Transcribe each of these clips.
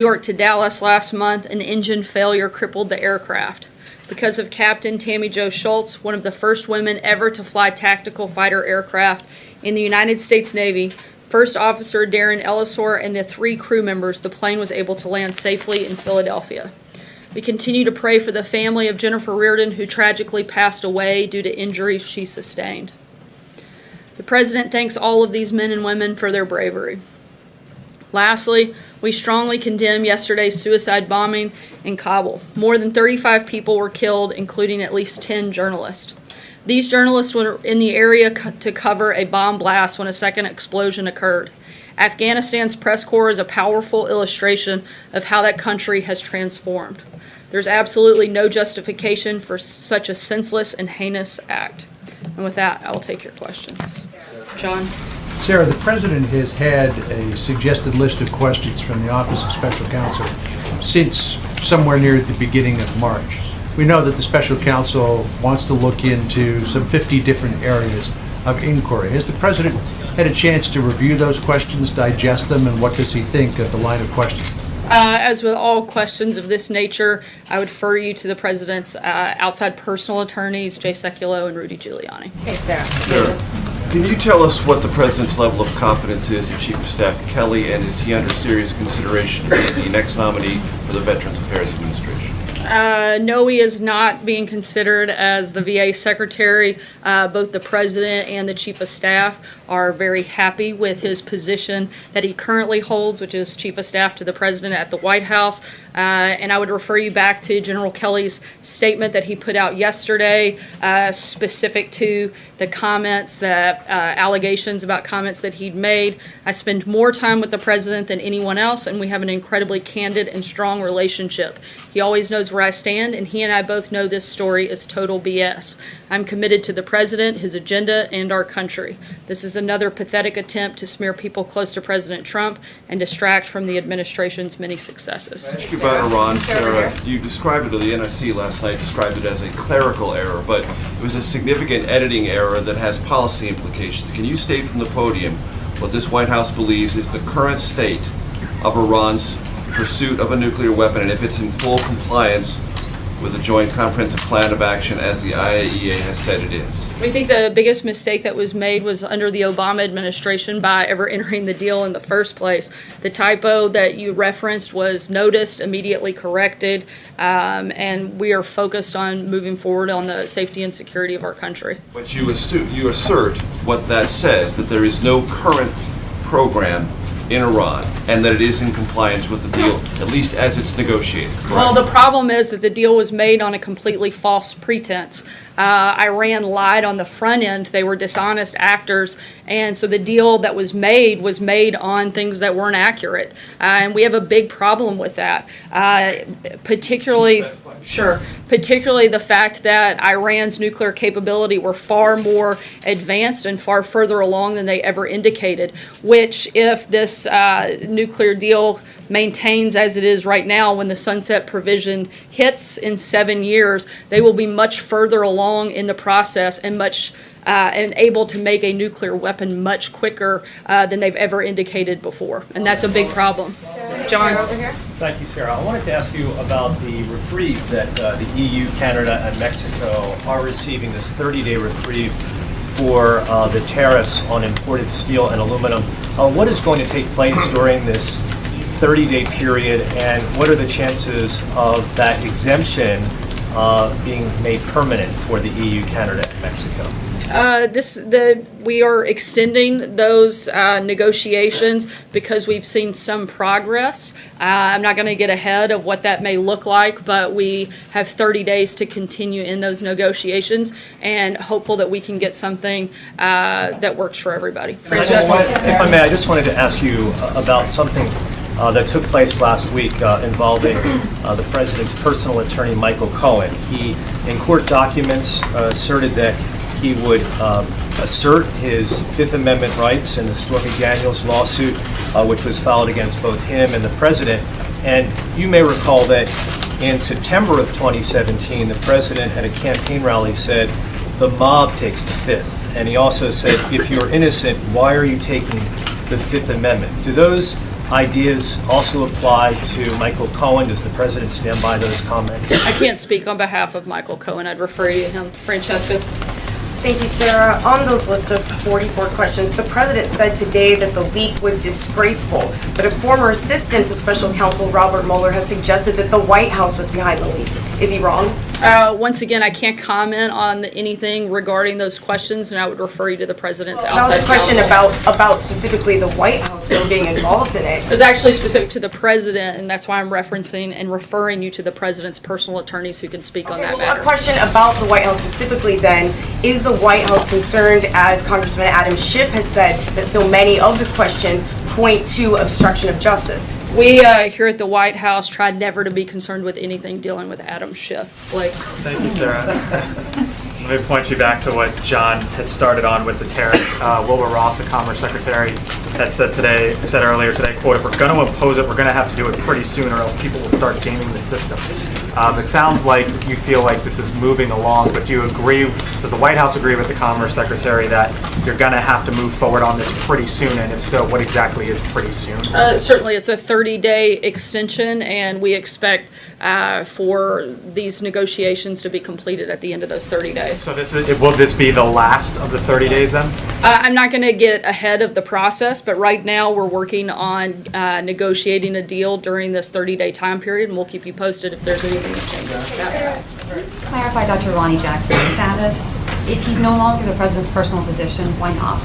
New York to Dallas last month, an engine failure crippled the aircraft. Because of Captain Tammy Jo Schultz, one of the first women ever to fly tactical fighter aircraft in the United States Navy, First Officer Darren Ellisor, and the 3 crew members, the plane was able to land safely in Philadelphia. We continue to pray for the family of Jennifer Reardon, who tragically passed away due to injuries she sustained. The President thanks all of these men and women for their bravery. Lastly, we strongly condemn yesterday's suicide bombing in Kabul. More than 35 people were killed, including at least 10 journalists. These journalists were in the area to cover a bomb blast when a second explosion occurred. Afghanistan's press corps is a powerful illustration of how that country has transformed. There's absolutely no justification for such a senseless and heinous act. And with that, I will take your questions. John? Sarah, the President has had a suggested list of questions from the Office of Special Counsel since somewhere near the beginning of March. We know that the Special Counsel wants to look into some 50 different areas of inquiry. Has the President had a chance to review those questions, digest them, and what does he think of the line of questioning? As with all questions of this nature, I would refer you to the President's outside personal attorneys, Jay Sekulow and Rudy Giuliani. Hey, Sarah. Sarah, can you tell us what the President's level of confidence is in Chief of Staff Kelly, and is he under serious consideration to be the next nominee for the Veterans Affairs Administration? No, he is not being considered as the VA Secretary. Both the President and the Chief of Staff are very happy with his position that he currently holds, which is Chief of Staff to the President at the White House. And I would refer you back to General Kelly's statement that he put out yesterday, specific to the comments, the allegations about comments that he'd made. I spend more time with the President than anyone else, and we have an incredibly candid and strong relationship. He always knows where I stand, and he and I both know this story is total BS. I'm committed to the President, his agenda, and our country. This is another pathetic attempt to smear people close to President Trump and distract from the administration's many successes. Ask you about Iran, Sarah. You described it, or the NSC last night described it as a clerical error, but it was a significant editing error that has policy implications. Can you state from the podium what this White House believes is the current state of Iran's pursuit of a nuclear weapon, and if it's in full compliance with the Joint Comprehensive Plan of Action as the IAEA has said it is? We think the biggest mistake that was made was under the Obama administration by ever entering the deal in the first place. The typo that you referenced was noticed, immediately corrected, and we are focused on moving forward on the safety and security of our country. But you assert what that says, that there is no current program in Iran, and that it is in compliance with the deal, at least as it's negotiated, correct? Well, the problem is that the deal was made on a completely false pretense. Iran lied on the front end. They were dishonest actors, and so the deal that was made on things that weren't accurate. And we have a big problem with that, particularly the fact that Iran's nuclear capability were far more advanced and far further along than they ever indicated, which if this nuclear deal maintains as it is right now, when the sunset provision hits in 7 years, they will be much further along in the process and able to make a nuclear weapon much quicker than they've ever indicated before. And that's a big problem. John? Over here. Thank you, Sarah. I wanted to ask you about the reprieve that the EU, Canada, and Mexico are receiving, this 30-day reprieve for the tariffs on imported steel and aluminum. What is going to take place during this 30-day period, and what are the chances of that exemption being made permanent for the EU, Canada, and Mexico? We are extending those negotiations because we've seen some progress. I'm not going to get ahead of what that may look like, but we have 30 days to continue in those negotiations and hopeful that we can get something that works for everybody. If I may, I just wanted to ask you about something that took place last week involving the President's personal attorney, Michael Cohen. He, in court documents, asserted that he would assert his Fifth Amendment rights in the Stormy Daniels lawsuit, which was filed against both him and the President. And you may recall that in September of 2017, the President at a campaign rally said, "The mob takes the Fifth." And he also said, "If you're innocent, why are you taking the Fifth Amendment?" Do those ideas also apply to Michael Cohen? Does the president stand by those comments? I can't speak on behalf of Michael Cohen. I'd refer you to him. Francesca? Thank you, Sarah. On those list of 44 questions, the president said today that the leak was disgraceful, but a former assistant to special counsel Robert Mueller has suggested that the White House was behind the leak. Is he wrong? Once again, I can't comment on anything regarding those questions, and I would refer you to the president's That outside was a question counsel. about specifically the White House though being involved in it. It was actually specific to the president, and that's why I'm referencing and referring you to the president's personal attorneys who can speak on that A matter. question about the White House specifically then, is the White House concerned, as Congressman Adam Schiff has said, that so many of the questions point to obstruction of justice? We here at the White House tried never to be concerned with anything dealing with Adam Schiff. Blake? Thank you, Sarah. Let me point you back to what John had started on with the tariffs. Wilbur Ross, the Commerce Secretary, had said earlier today, quote, "If we're going to impose it, we're going to have to do it pretty soon or else people will start gaming the system." It sounds like you feel like this is moving along, but do you agree, does the White House agree with the Commerce Secretary that you're going to have to move forward on this pretty soon? And if so, what exactly is pretty soon? Certainly, it's a 30-day extension, and we expect for these negotiations to be completed at the end of those 30 days. So will this be the last of the 30 days then? I'm not going to get ahead of the process, but right now we're working on negotiating a deal during this 30-day time period, and we'll keep you posted if there's anything that changes. Clarify Dr. Lonnie Jackson's status. If he's no longer the president's personal physician, why not?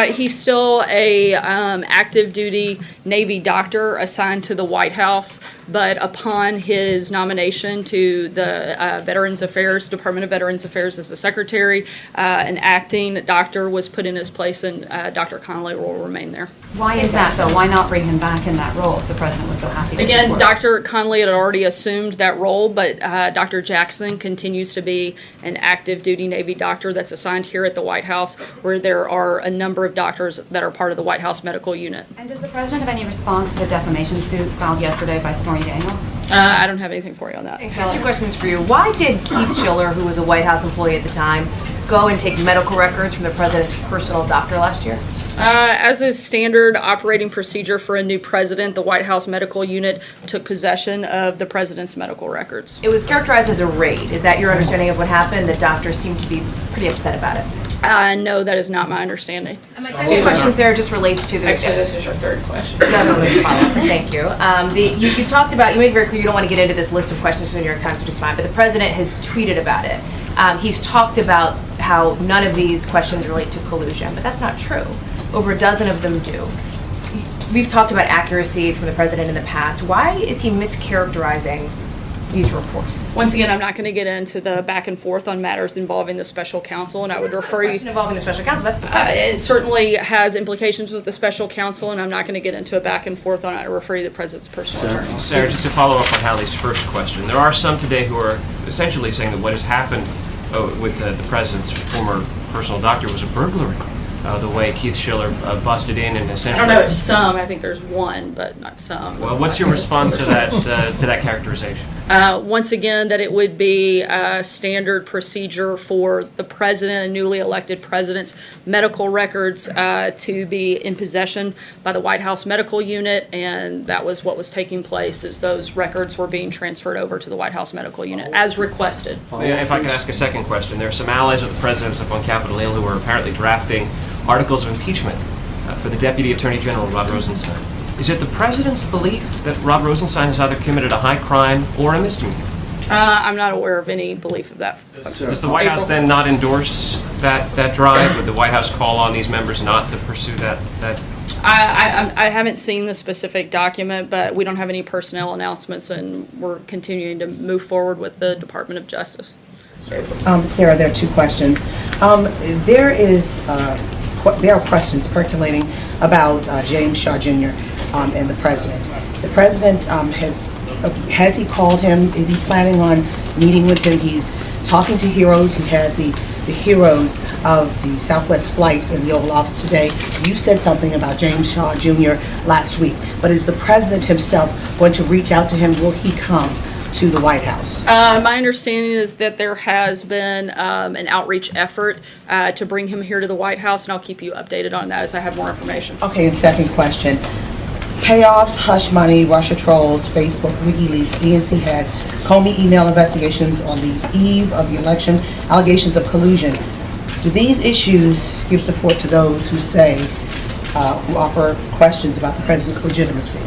He's still a active duty Navy doctor assigned to the White House, but upon his nomination to the Veterans Affairs, Department of Veterans Affairs as the secretary, an acting doctor was put in his place, and Dr. Connolly will remain there. Why is that though? Why not bring him back in that role if the president was so happy with his Again, work? Dr. Connolly had already assumed that role, but Dr. Jackson continues to be an active duty Navy doctor that's assigned here at the White House, where there are a number of doctors that are part of the White House medical unit. And does the president have any response to the defamation suit filed yesterday by Stormy Daniels? I don't have anything for you on that. So 2 questions for you. Why did Keith Schiller, who was a White House employee at the time, go and take medical records from the president's personal doctor last year? As a standard operating procedure for a new president, the White House medical unit took possession of the president's medical records. It was characterized as a raid. Is that your understanding of what happened? The doctor seemed to be pretty upset about it. No, that is not my understanding. And my second question, Sarah, just relates to the... Actually, this is your third question. No, follow-up. Thank you. You talked about, you made very clear you don't want to get into this list of questions from the New York Times, which is fine, but the president has tweeted about it. He's talked about how none of these questions relate to collusion, but that's not true. Over a dozen of them do. We've talked about accuracy from the president in the past. Why is he mischaracterizing these reports? Once again, I'm not going to get into the back and forth on matters involving the special counsel, and I would refer you. Involving the special counsel, that's the president. It certainly has implications with the special counsel, and I'm not going to get into a back and forth on it. I refer you to the president's personal attorney. Sarah, just to follow up on Hallie's first question, there are some today who are essentially saying that what has happened with the president's former personal doctor was a burglary. The way Keith Schiller busted in and essentially... I don't know if some, I think there's one, but not some. Well, what's your response to that characterization? Once again, that it would be a standard procedure for the president and newly elected president's medical records to be in possession by the White House medical unit, and that was what was taking place, is those records were being transferred over to the White House medical unit as requested. If I can ask a second question, there are some allies of the president's up on Capitol Hill who are apparently drafting articles of impeachment for the Deputy Attorney General, Rod Rosenstein. Is it the president's belief that Rod Rosenstein has either committed a high crime or a misdemeanor? I'm not aware of any belief of that. Does the White House then not endorse that drive? Would the White House call on these members not to pursue that? I haven't seen the specific document, but we don't have any personnel announcements, and we're continuing to move forward with the Department of Justice. Sarah, there are 2 questions. There are questions percolating about James Shaw Jr. And the president. The president has he called him? Is he planning on meeting with him? He's talking to heroes. He had the heroes of the Southwest flight in the Oval Office today. You said something about James Shaw Jr. last week, but is the president himself going to reach out to him? Will he come to the White House? My understanding is that there has been an outreach effort to bring him here to the White House, and I'll keep you updated on that as I have more information. Okay, and second question. Payoffs, hush money, Russia trolls, Facebook, WikiLeaks, DNC hack, Comey email investigations on the eve of the election, allegations of collusion. Do these issues give support to those who say, who offer questions about the president's legitimacy?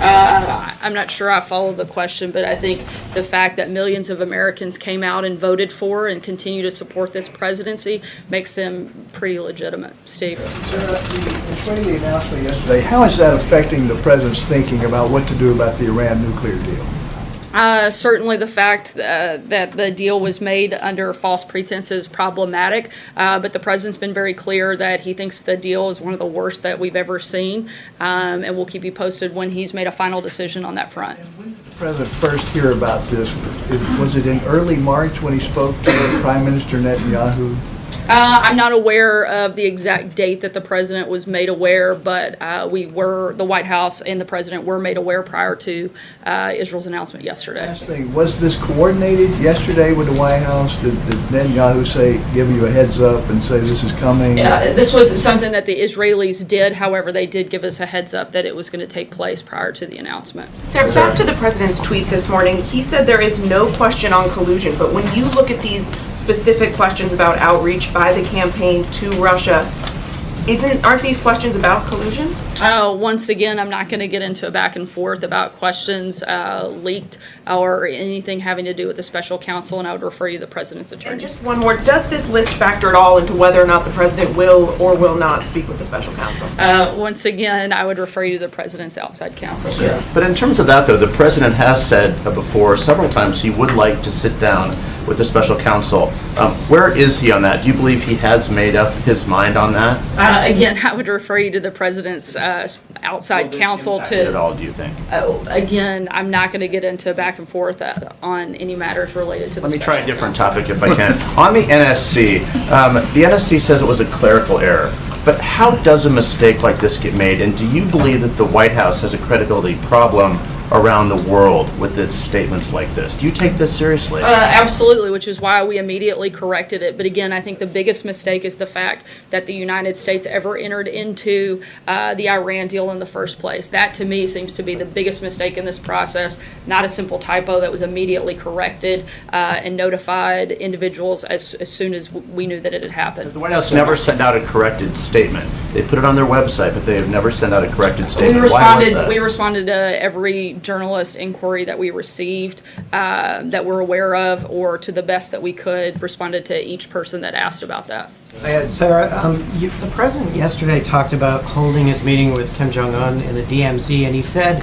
I'm not sure I followed the question, but I think the fact that millions of Americans came out and voted for and continue to support this presidency makes him pretty legitimate. Steve? The 28 announcement yesterday, how is that affecting the president's thinking about what to do about the Iran nuclear deal? Certainly the fact that the deal was made under false pretense is problematic, but the president's been very clear that he thinks the deal is one of the worst that we've ever seen, and we'll keep you posted when he's made a final decision on that front. When did the president first hear about this? Was it in early March when he spoke to Prime Minister Netanyahu? I'm not aware of the exact date that the president was made aware, but the White House and the president were made aware prior to Israel's announcement yesterday. Last thing, was this coordinated yesterday with the White House? Did Netanyahu give you a heads up and say this is coming? Yeah, this was something that the Israelis did. However, they did give us a heads up that it was going to take place prior to the announcement. Sarah, back to the president's tweet this morning. He said there is no question on collusion, but when you look at these specific questions about outreach by the campaign to Russia, aren't these questions about collusion? Once again, I'm not going to get into a back and forth about questions leaked or anything having to do with the special counsel, and I would refer you to the president's attorney. And just one more, does this list factor at all into whether or not the president will or will not speak with the special counsel? Once again, I would refer you to the president's outside counsel. Sure. But in terms of that, though, the president has said before several times he would like to sit down with the special counsel. Where is he on that? Do you believe he has made up his mind on that? Again, I would refer you to the president's outside counsel to. At all, do you think? Again, I'm not going to get into back and forth on any matters related to the. Let me try a different topic if I can. On the NSC, the NSC says it was a clerical error. But how does a mistake like this get made? And do you believe that the White House has a credibility problem around the world with its statements like this? Do you take this seriously? Absolutely, which is why we immediately corrected it. But again, I think the biggest mistake is the fact that the United States ever entered into the Iran deal in the first place. That, to me, seems to be the biggest mistake in this process, not a simple typo that was immediately corrected and notified individuals as soon as we knew that it had happened. The White House never sent out a corrected statement. They put it on their website, but they have never sent out a corrected statement. Why was that? We responded to every journalist inquiry that we received that we're aware of, or to the best that we could, responded to each person that asked about that. Sarah, the president yesterday talked about holding his meeting with Kim Jong-un in the DMZ, and he said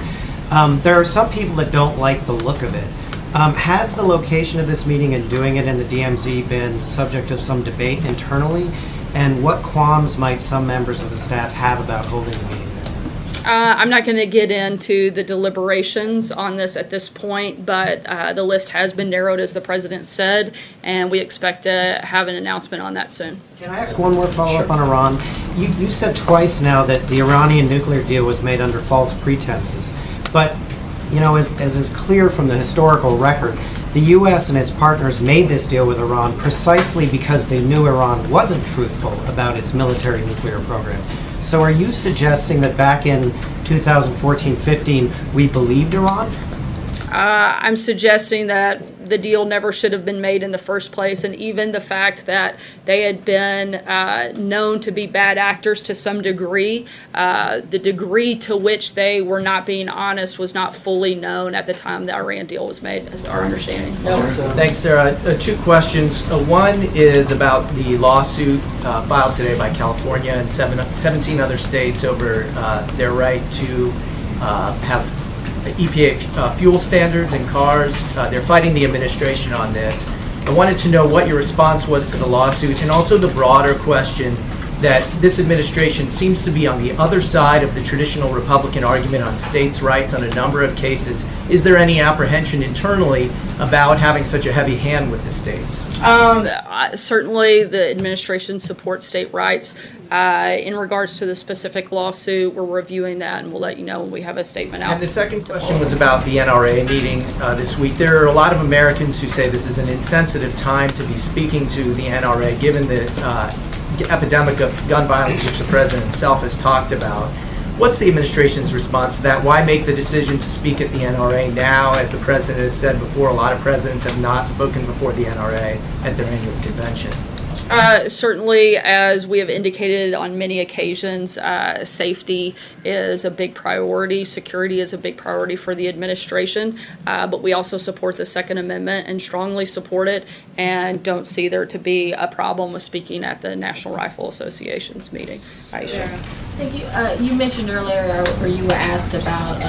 there are some people that don't like the look of it. Has the location of this meeting and doing it in the DMZ been the subject of some debate internally? And what qualms might some members of the staff have about holding the meeting there? I'm not going to get into the deliberations on this at this point, but the list has been narrowed, as the president said, and we expect to have an announcement on that soon. Can I ask one more follow-up on Iran? You said twice now that the Iranian nuclear deal was made under false pretenses, but you know, as is clear from the historical record, the U.S. and its partners made this deal with Iran precisely because they knew Iran wasn't truthful about its military nuclear program. So are you suggesting that back in 2014-15 we believed Iran? I'm suggesting that the deal never should have been made in the first place, and even the fact that they had been known to be bad actors to some degree, the degree to which they were not being honest was not fully known at the time the Iran deal was made, is our understanding. Thanks, Sarah. Two questions. One is about the lawsuit filed today by California and 17 other states over their right to have EPA fuel standards in cars. They're fighting the administration on this. I wanted to know what your response was to the lawsuit, and also the broader question that this administration seems to be on the other side of the traditional Republican argument on states' rights on a number of cases. Is there any apprehension internally about having such a heavy hand with the states? Certainly the administration supports state rights. In regards to the specific lawsuit, we're reviewing that, and we'll let you know when we have a statement out. And the second question was about the NRA meeting this week. There are a lot of Americans who say this is an insensitive time to be speaking to the NRA, given the epidemic of gun violence, which the president himself has talked about. What's the administration's response to that? Why make the decision to speak at the NRA now? As the president has said before, a lot of presidents have not spoken before the NRA at their annual convention. Certainly, as we have indicated on many occasions, safety is a big priority. Security is a big priority for the administration. But we also support the Second Amendment and strongly support it, and don't see there to be a problem with speaking at the National Rifle Association's meeting. Aisha. Thank you. You mentioned earlier, or you were asked about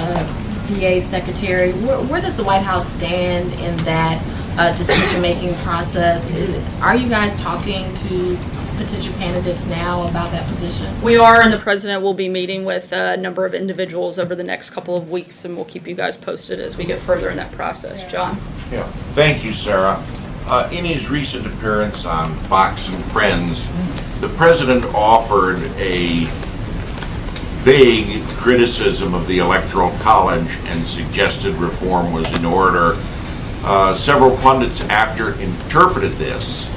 PA secretary. Where does the White House stand in that decision-making process? Are you guys talking to potential candidates now about that position? We are, and the president will be meeting with a number of individuals over the next couple of weeks, and we'll keep you guys posted as we get further in that process. John? Yeah. Thank you, Sarah. In his recent appearance on Fox and Friends, the president offered a vague criticism of the Electoral College and suggested reform was in order. Several pundits after interpreted this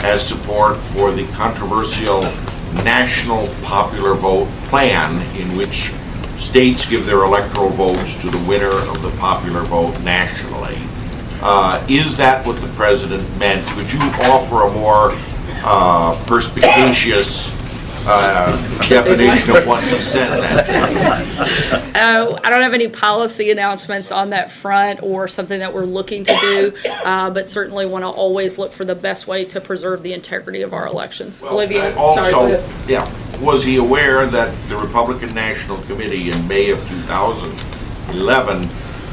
as support for the controversial National Popular Vote plan, in which states give their electoral votes to the winner of the popular vote nationally. Is that what the president meant? Could you offer a more perspicacious definition of what he said at that point? I don't have any policy announcements on that front or something that we're looking to do, but certainly want to always look for the best way to preserve the integrity of our elections. Well, Olivia, also, sorry, yeah, was he aware that the Republican National Committee in May of 2011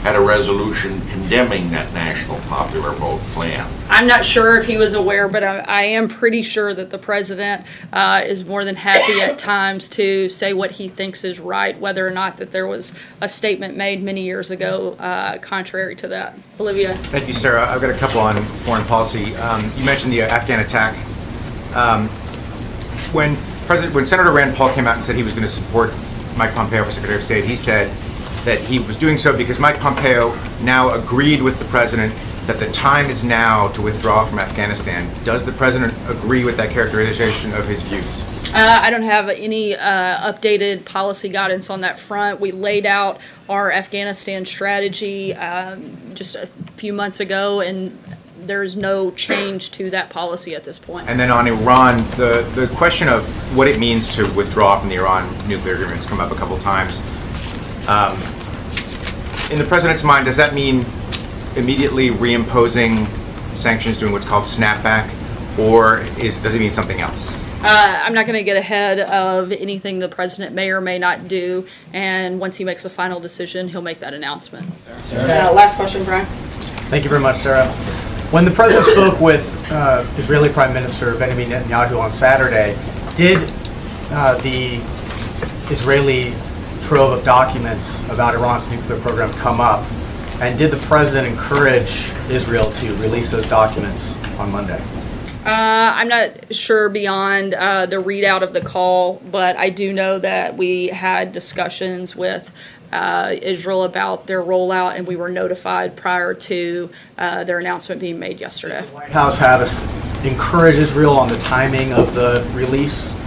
had a resolution condemning that National Popular Vote plan? I'm not sure if he was aware, but I am pretty sure that the president is more than happy at times to say what he thinks is right, whether or not that there was a statement made many years ago contrary to that. Olivia? Thank you, Sarah. I've got a couple on foreign policy. You mentioned the Afghan attack. When Senator Rand Paul came out and said he was going to support Mike Pompeo for Secretary of State, he said that he was doing so because Mike Pompeo now agreed with the president that the time is now to withdraw from Afghanistan. Does the president agree with that characterization of his views? I don't have any updated policy guidance on that front. We laid out our Afghanistan strategy just a few months ago, and there's no change to that policy at this point. And then on Iran, the question of what it means to withdraw from the Iran nuclear agreement has come up a couple times. In the president's mind, does that mean immediately reimposing sanctions, doing what's called snapback, or does it mean something else? I'm not going to get ahead of anything the president may or may not do, and once he makes a final decision, he'll make that announcement. Last question, Brian. Thank you very much, Sarah. When the president spoke with Israeli Prime Minister Benjamin Netanyahu on Saturday, did the Israeli trove of documents about Iran's nuclear program come up? And did the president encourage Israel to release those documents on Monday? I'm not sure beyond the readout of the call, but I do know that we had discussions with Israel about their rollout, and we were notified prior to their announcement being made yesterday. Did the White House have us encourage Israel on the timing of the release?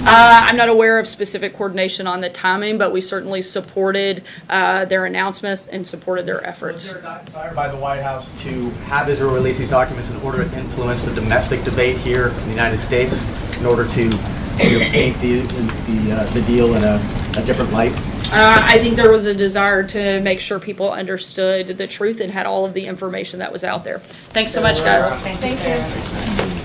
I'm not aware of specific coordination on the timing, but we certainly supported their announcements and supported their efforts. Was there a desire by the White House to have Israel release these documents in order to influence the domestic debate here in the United States, in order to paint the deal in a different light? I think there was a desire to make sure people understood the truth and had all of the information that was out there. Thanks so much, guys. Thank you.